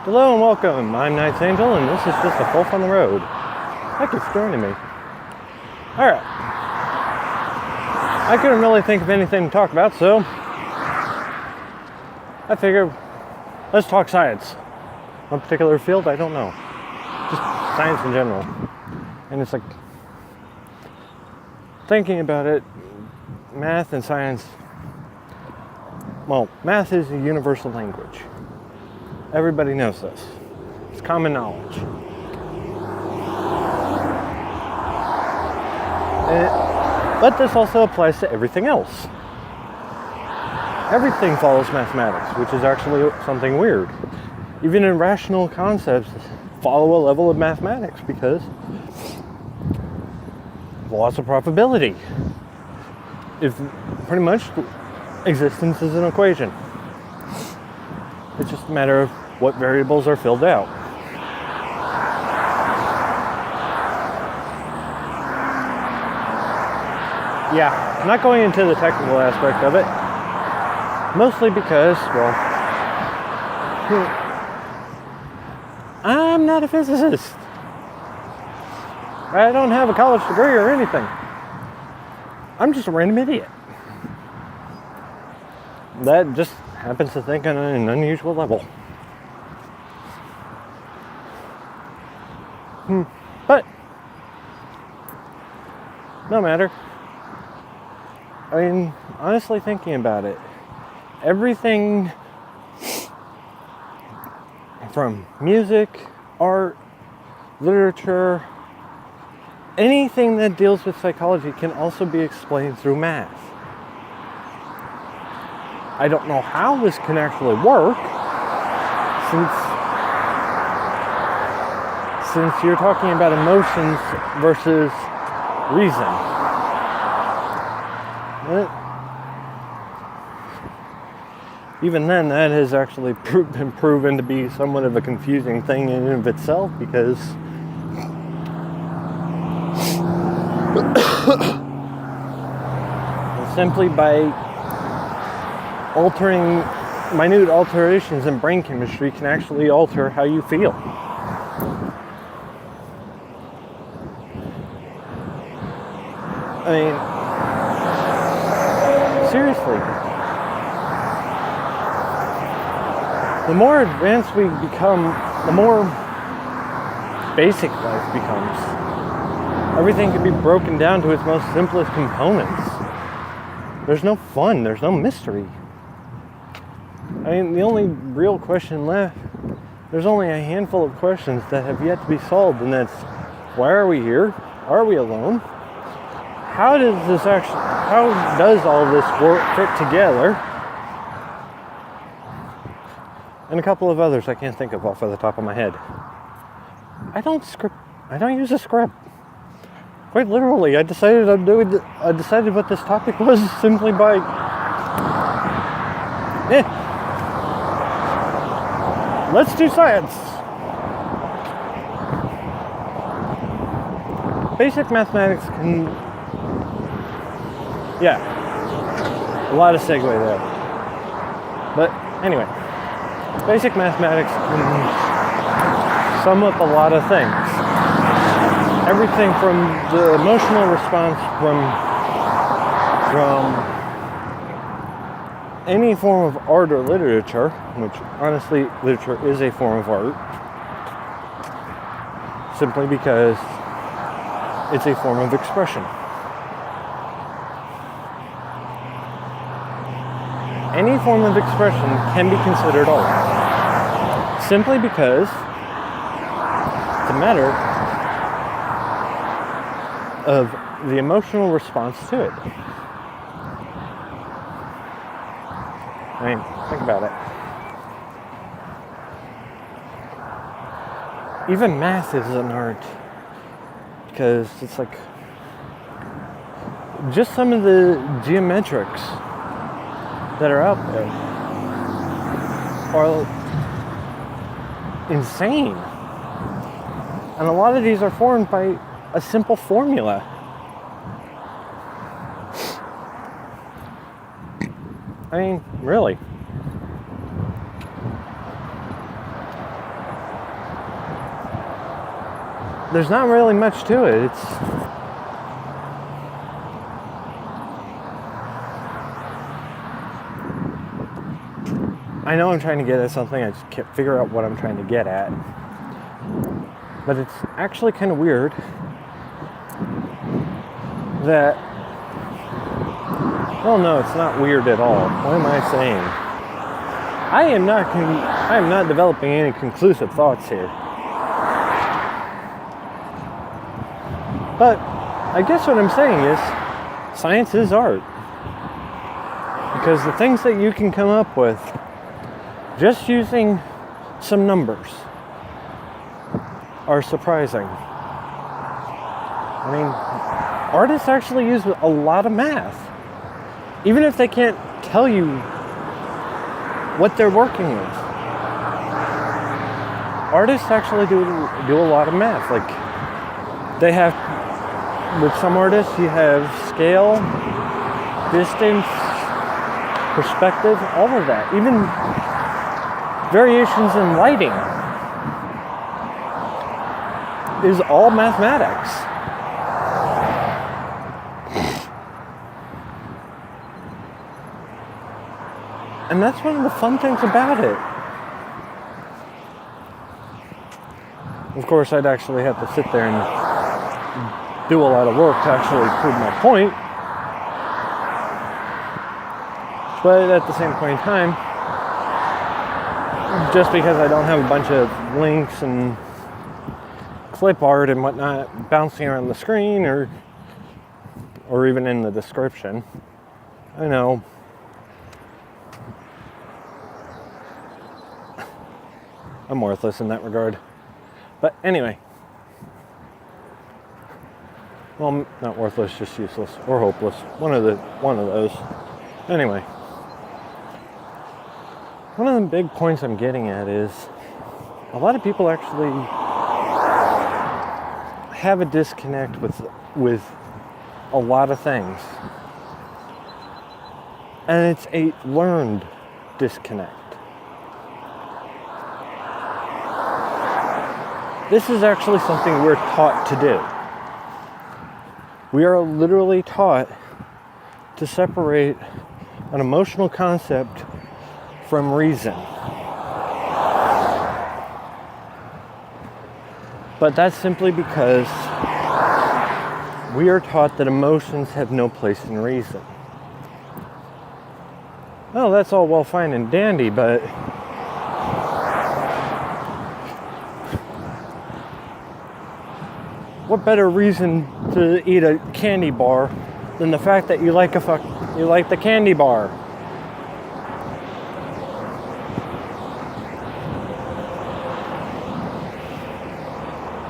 Hello and welcome. I'm Knight's Angel, and this is just a Folf on the road. Thank you for joining me. Alright. I couldn't really think of anything to talk about, so I figured let's talk science. One particular field, I don't know. Just science in general. And it's like, thinking about it, math and science, well, math is a universal language. Everybody knows this. It's common knowledge. But this also applies to everything else. Everything follows mathematics, which is actually something weird. Even irrational concepts follow a level of mathematics because laws of probability. If pretty much existence is an equation. It's just a matter of what variables are filled out. Yeah, I'm not going into the technical aspect of it. Mostly because, well, I'm not a physicist. I don't have a college degree or anything. I'm just a random idiot that just happens to think on an unusual level. But no matter. I mean, honestly thinking about it, everything from music, art, literature, anything that deals with psychology can also be explained through math. I don't know how this can actually work, since you're talking about emotions versus reason. Even then, that has actually been proven to be somewhat of a confusing thing in and of itself, because simply by altering minute alterations in brain chemistry can actually alter how you feel. I mean, seriously, the more advanced we become, the more basic life becomes. Everything can be broken down to its most simplest components. There's no fun, there's no mystery. I mean, the only real question left, there's only a handful of questions that have yet to be solved, and that's, why are we here? Are we alone? How does all this work fit together? And a couple of others I can't think of off the top of my head. I don't use a script. Quite literally, I decided what this topic was simply by let's do science. Basic mathematics can, a lot of segue there. But anyway, basic mathematics can sum up a lot of things. Everything from the emotional response from any form of art or literature, which honestly literature is a form of art, simply because it's a form of expression. Any form of expression can be considered art, simply because it's a matter of the emotional response to it. I mean, think about it. Even math is an art, because it's like just some of the geometrics that are out there are insane. And a lot of these are formed by a simple formula. I mean, really. there's not really much to it. I know I'm trying to get at something, I just can't figure out what I'm trying to get at. But it's actually kind of weird that, well, no, it's not weird at all. What am I saying? I am not developing any conclusive thoughts here. But I guess what I'm saying is science is art. Because the things that you can come up with just using some numbers are surprising. I mean, artists actually use a lot of math. Even if they can't tell you what they're working with. Artists actually do a lot of math. Like, they have, with some artists, you have scale, distance, perspective, all of that. Even variations in lighting is all mathematics. And that's one of the fun things about it. Of course, I'd actually have to sit there and do a lot of work to actually prove my point. But at the same point in time, just because I don't have a bunch of links and clip art and whatnot bouncing around the screen or even in the description, I know I'm worthless in that regard. But anyway, well, not worthless, just useless or hopeless. One of those. Anyway, one of the big points I'm getting at is a lot of people actually have a disconnect with a lot of things. And it's a learned disconnect. This is actually something we're taught to do. We are literally taught to separate an emotional concept from reason. But that's simply because we are taught that emotions have no place in reason. Well, that's all well, fine, and dandy, but what better reason to eat a candy bar than the fact that you like the candy bar?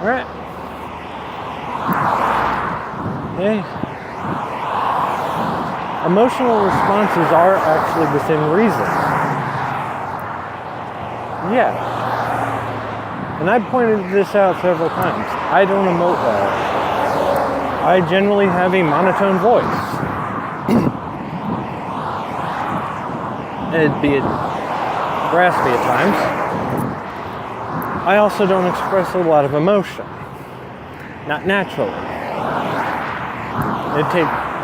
All right. Hey. Emotional responses are actually within reason. Yeah. And I've pointed this out several times. I don't emote well. I generally have a monotone voice. It'd be raspy at times. I also don't express a lot of emotion. Not naturally.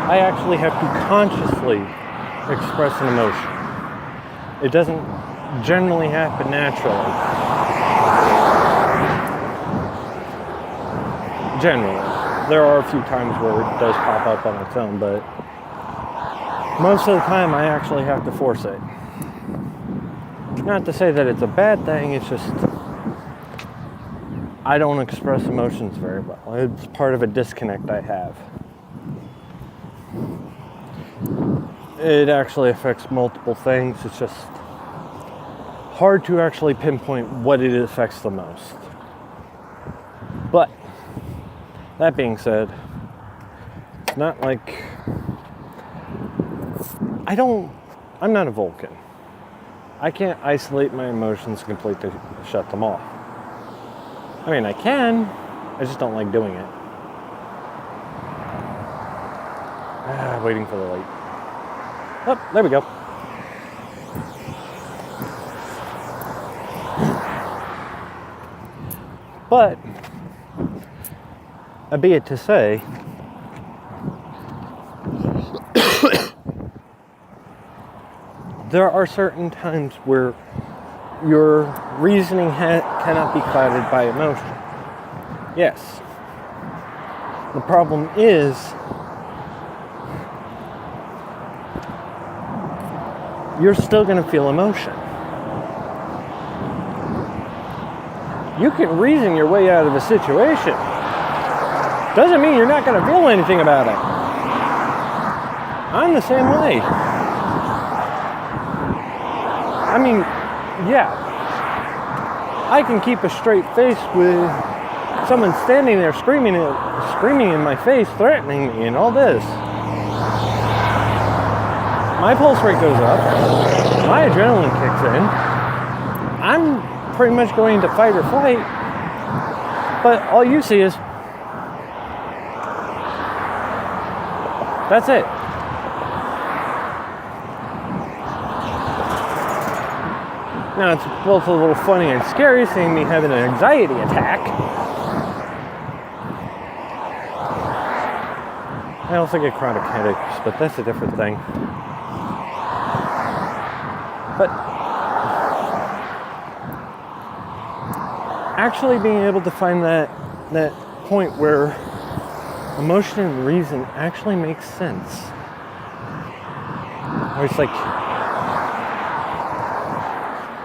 I actually have to consciously express an emotion. It doesn't generally happen naturally. Generally. There are a few times where it does pop up on its own, but most of the time I actually have to force it. Not to say that it's a bad thing, it's just I don't express emotions very well. It's part of a disconnect I have. It actually affects multiple things. It's just hard to actually pinpoint what it affects the most. But that being said, it's not like I'm not a Vulcan. I can't isolate my emotions and completely shut them off. I mean, I can, I just don't like doing it. Waiting for the light. Oh, there we go. But be it to say, there are certain times where your reasoning cannot be clouded by emotion. Yes. The problem is, you're still going to feel emotion. You can reason your way out of a situation. Doesn't mean you're not going to feel anything about it. I'm the same way. I mean, yeah, I can keep a straight face with someone standing there screaming in my face, threatening me and all this. My pulse rate goes up, my adrenaline kicks in, I'm pretty much going to fight or flight, but all you see is, that's it. Now, it's both a little funny and scary seeing me having an anxiety attack. I also get chronic headaches, but that's a different thing. But actually being able to find that point where emotion and reason actually makes sense. Where it's like,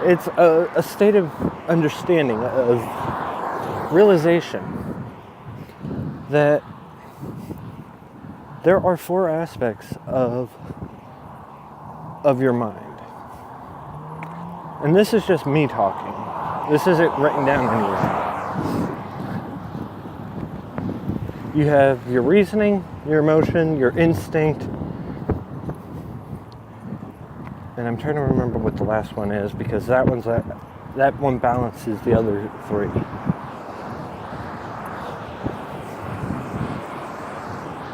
it's a state of understanding, of realization that there are 4 aspects of your mind. And this is just me talking. This isn't written down anywhere. You have your reasoning, your emotion, your instinct, and I'm trying to remember what the last one is, because that one balances the other 3.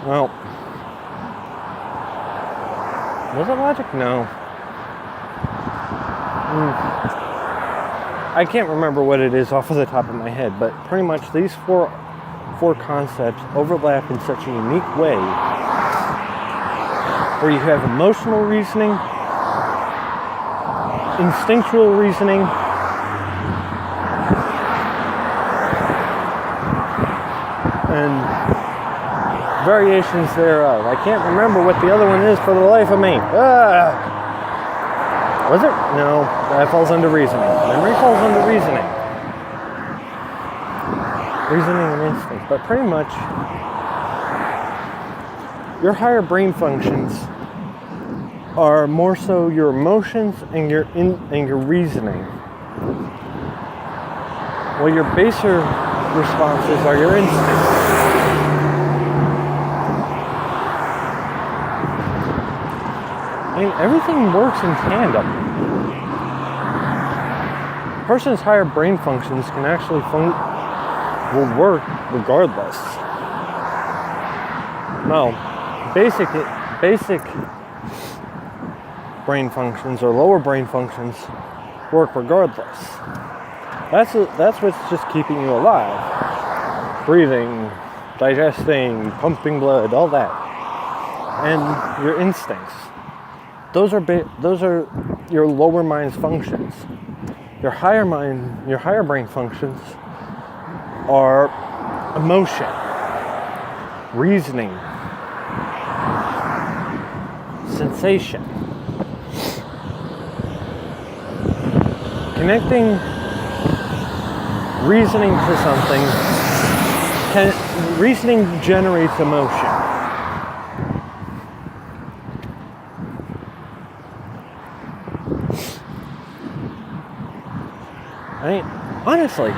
Well, was it logic? No. I can't remember what it is off of the top of my head, but pretty much these four concepts overlap in such a unique way, where you have emotional reasoning, instinctual reasoning, and variations thereof. I can't remember what the other one is for the life of me. Was it? No, that falls under reasoning. Memory falls under reasoning. Reasoning and instinct. But pretty much, your higher brain functions are more so your emotions and your reasoning. While your baser responses are your instincts. And everything works in tandem. A person's higher brain functions can actually will work regardless. No, basic brain functions or lower brain functions work regardless. That's what's just keeping you alive. Breathing, digesting, pumping blood, all that. And your instincts. Those are your lower mind's functions. Your higher brain functions are emotion, reasoning, sensation, connecting reasoning to something. Reasoning generates emotion. I mean, honestly,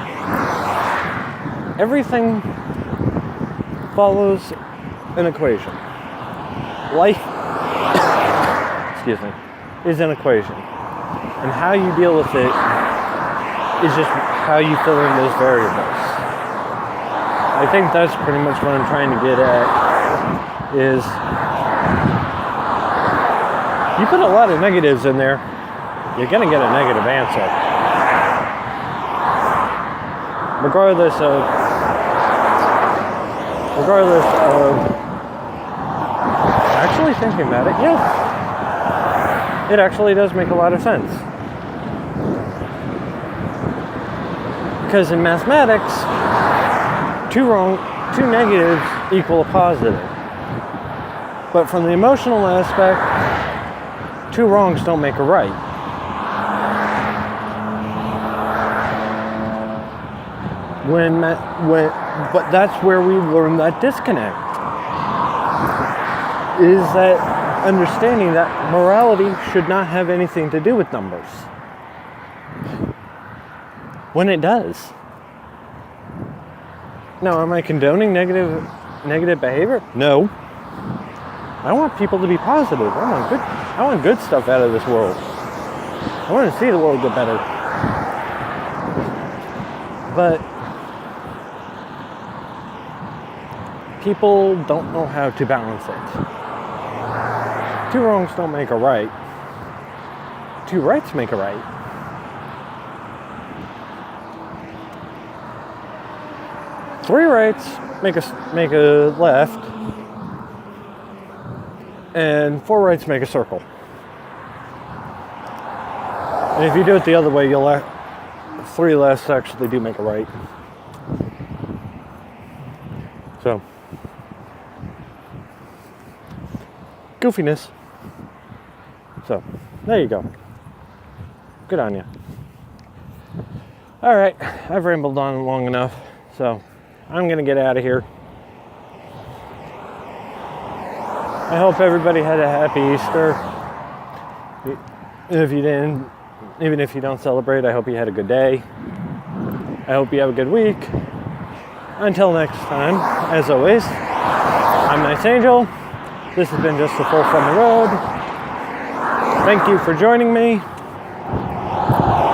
everything follows an equation. Life, is an equation. And how you deal with it is just how you fill in those variables. I think that's pretty much what I'm trying to get at, is you put a lot of negatives in there, you're going to get a negative answer. Regardless of regardless of actually thinking about it, yes, it actually does make a lot of sense. Because in mathematics, two negatives equal a positive. But from the emotional aspect, two wrongs don't make a right. But that's where we learn that disconnect. Is that understanding that morality should not have anything to do with numbers. When it does. Now, am I condoning negative behavior? No. I want people to be positive. I want good stuff out of this world. I want to see the world get better. But people don't know how to balance it. Two wrongs don't make a right. Two rights make a right. Three rights make a left, and four rights make a circle. And if you do it the other way, three lefts actually do make a right. So, goofiness. So, there you go. Good on you. All right, I've rambled on long enough, so I'm going to get out of here. I hope everybody had a happy Easter. If you didn't, even if you don't celebrate, I hope you had a good day. I hope you have a good week. Until next time, as always, I'm Nice Angel. This has been just a Folf on the road. Thank you for joining me.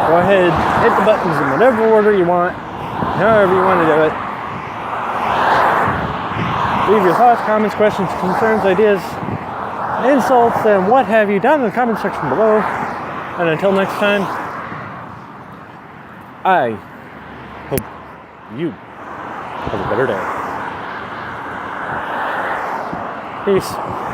Go ahead, hit the buttons in whatever order you want, however you want to do it. Leave your thoughts, comments, questions, concerns, ideas, insults, and what have you down in the comment section below. And until next time, I hope you have a better day. Peace.